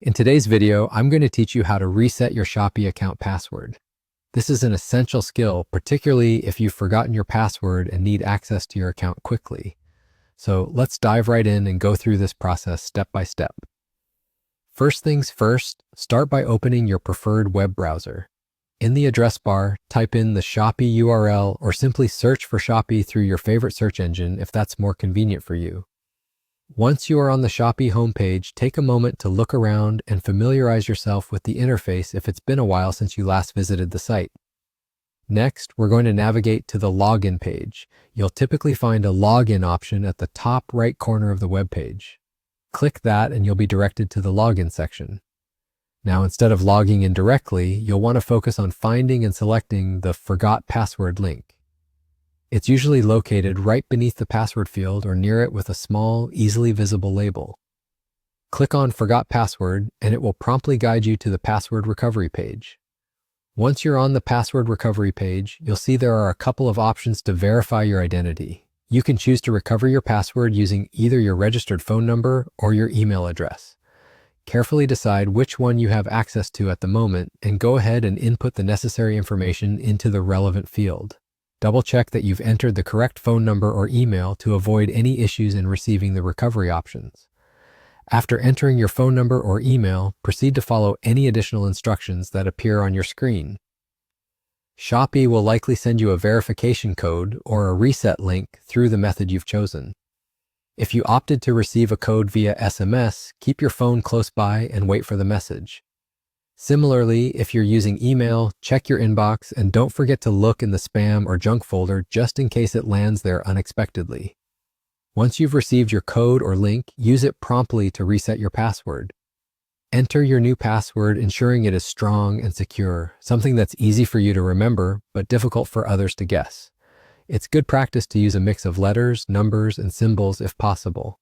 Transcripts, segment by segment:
In today's video, I'm going to teach you how to reset your Shopee account password. This is an essential skill, particularly if you've forgotten your password and need access to your account quickly. So let's dive right in and go through this process step by step. First things first, start by opening your preferred web browser. In the address bar, type in the Shopee URL or simply search for Shopee through your favorite search engine if that's more convenient for you. Once you are on the Shopee homepage, take a moment to look around and familiarize yourself with the interface if it's been a while since you last visited the site. Next, we're going to navigate to the login page. You'll typically find a login option at the top right corner of the web page. Click that and you'll be directed to the login section. Now, instead of logging in directly, you'll want to focus on finding and selecting the Forgot Password link. It's usually located right beneath the password field or near it with a small, easily visible label. Click on Forgot Password and it will promptly guide you to the password recovery page. Once you're on the password recovery page, you'll see there are a couple of options to verify your identity. You can choose to recover your password using either your registered phone number or your email address. Carefully decide which one you have access to at the moment and go ahead and input the necessary information into the relevant field. Double check that you've entered the correct phone number or email to avoid any issues in receiving the recovery options. After entering your phone number or email, proceed to follow any additional instructions that appear on your screen. Shopee will likely send you a verification code or a reset link through the method you've chosen. If you opted to receive a code via SMS, keep your phone close by and wait for the message. Similarly, if you're using email, check your inbox and don't forget to look in the spam or junk folder just in case it lands there unexpectedly. Once you've received your code or link, use it promptly to reset your password. Enter your new password, ensuring it is strong and secure, something that's easy for you to remember but difficult for others to guess. It's good practice to use a mix of letters, numbers, and symbols if possible.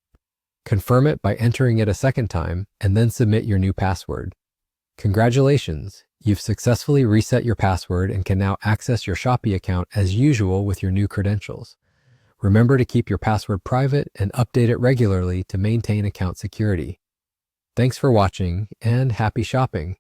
Confirm it by entering it a second time and then submit your new password. Congratulations! You've successfully reset your password and can now access your Shopee account as usual with your new credentials. Remember to keep your password private and update it regularly to maintain account security. Thanks for watching and happy shopping!